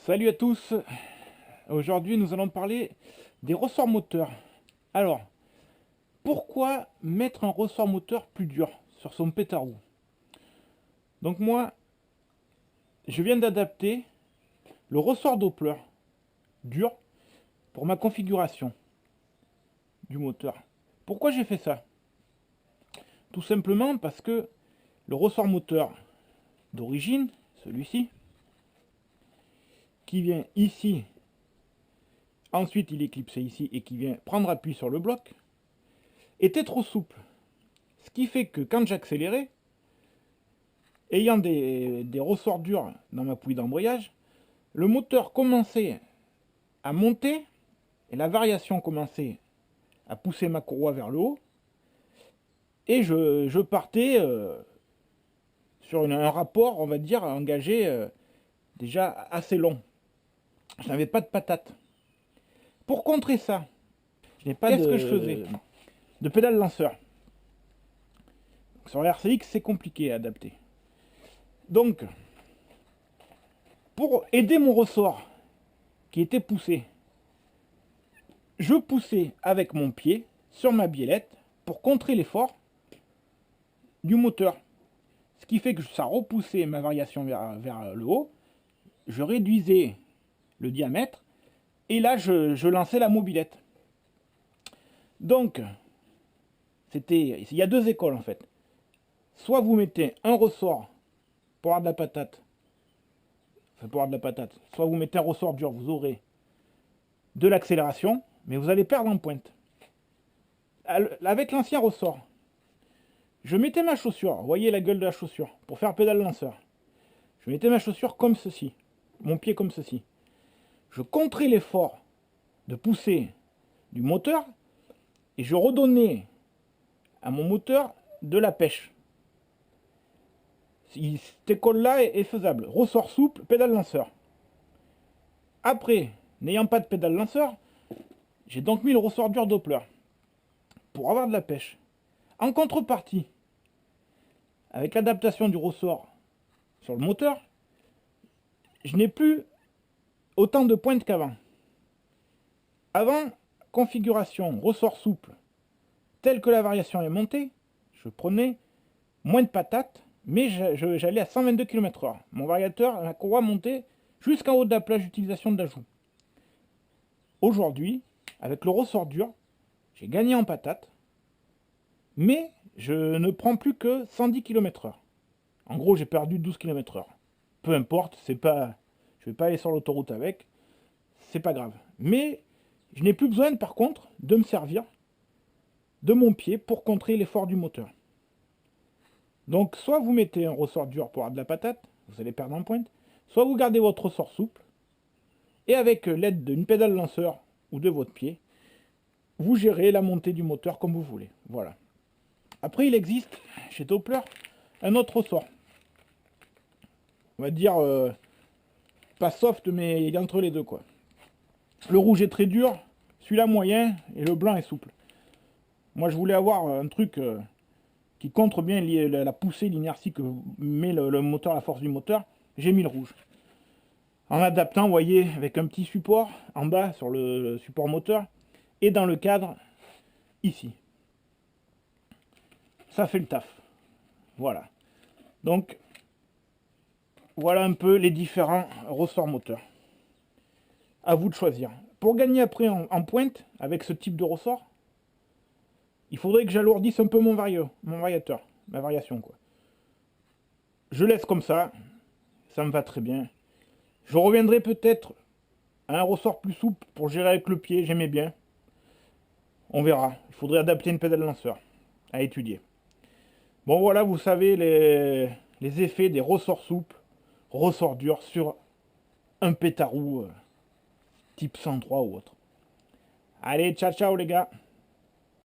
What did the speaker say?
Salut à tous. Aujourd'hui nous allons parler des ressorts moteurs. Alors, pourquoi mettre un ressort moteur plus dur sur son pétarou? Donc moi, je viens d'adapter le ressort Doppler dur pour ma configuration du moteur. Pourquoi j'ai fait ça? Tout simplement parce que le ressort moteur d'origine, celui-ci, qui vient ici, ensuite il est clipsé ici et qui vient prendre appui sur le bloc, était trop souple. Ce qui fait que quand j'accélérais, ayant des ressorts durs dans ma poulie d'embrayage, le moteur commençait à monter et la variation commençait à pousser ma courroie vers le haut et je partais sur un rapport, on va dire, engagé déjà assez long. Je n'avais pas de patate. Pour contrer ça, je n'ai pas qu'est-ce que je faisais de pédale lanceur. Sur la RCX, c'est compliqué à adapter. Donc, pour aider mon ressort qui était poussé, je poussais avec mon pied sur ma biellette pour contrer l'effort du moteur. Ce qui fait que ça repoussait ma variation vers le haut. Je réduisais le diamètre et là je lançais la mobilette. Donc, il y a deux écoles en fait. Soit vous mettez un ressort pour avoir de la patate, soit vous mettez un ressort dur, vous aurez de l'accélération, mais vous allez perdre en pointe. Avec l'ancien ressort, je mettais ma chaussure, vous voyez la gueule de la chaussure, pour faire pédale lanceur. Je mettais ma chaussure comme ceci, mon pied comme ceci. Je contrais l'effort de pousser du moteur et je redonnais à mon moteur de la pêche. Cette école-là est faisable. Ressort souple, pédale lanceur. Après, n'ayant pas de pédale lanceur, j'ai donc mis le ressort dur Doppler pour avoir de la pêche. En contrepartie, avec l'adaptation du ressort sur le moteur, je n'ai plus autant de pointes qu'avant. Avant, configuration ressort souple, telle que la variation est montée, je prenais moins de patates, mais j'allais à 122 km/h. Mon variateur, la courroie montait jusqu'en haut de la plage d'utilisation d'ajout. Aujourd'hui, avec le ressort dur, j'ai gagné en patates, mais je ne prends plus que 110 km/h. En gros, j'ai perdu 12 km/h. Peu importe, je vais pas aller sur l'autoroute avec, c'est pas grave. Mais je n'ai plus besoin, par contre, de me servir de mon pied pour contrer l'effort du moteur. Donc, soit vous mettez un ressort dur pour avoir de la patate, vous allez perdre en pointe, soit vous gardez votre ressort souple, et avec l'aide d'une pédale lanceur ou de votre pied, vous gérez la montée du moteur comme vous voulez. Voilà. Après, il existe chez Doppler un autre ressort. On va dire pas soft, mais il est entre les deux, quoi. Le rouge est très dur, celui-là moyen, et le blanc est souple. Moi, je voulais avoir un truc qui contre bien la poussée, l'inertie que met le moteur, la force du moteur. J'ai mis le rouge. En adaptant, vous voyez, avec un petit support en bas sur le support moteur, et dans le cadre, ici. Ça fait le taf. Voilà. Donc, voilà un peu les différents ressorts moteurs. À vous de choisir. Pour gagner après en pointe, avec ce type de ressort, il faudrait que j'alourdisse un peu mon variateur, ma variation, quoi. Je laisse comme ça me va très bien. Je reviendrai peut-être à un ressort plus souple pour gérer avec le pied, j'aimais bien. On verra. Il faudrait adapter une pédale lanceur à étudier. Bon voilà, vous savez les effets des ressorts souples, ressorts durs sur un pétarou type 103 ou autre. Allez, ciao ciao les gars.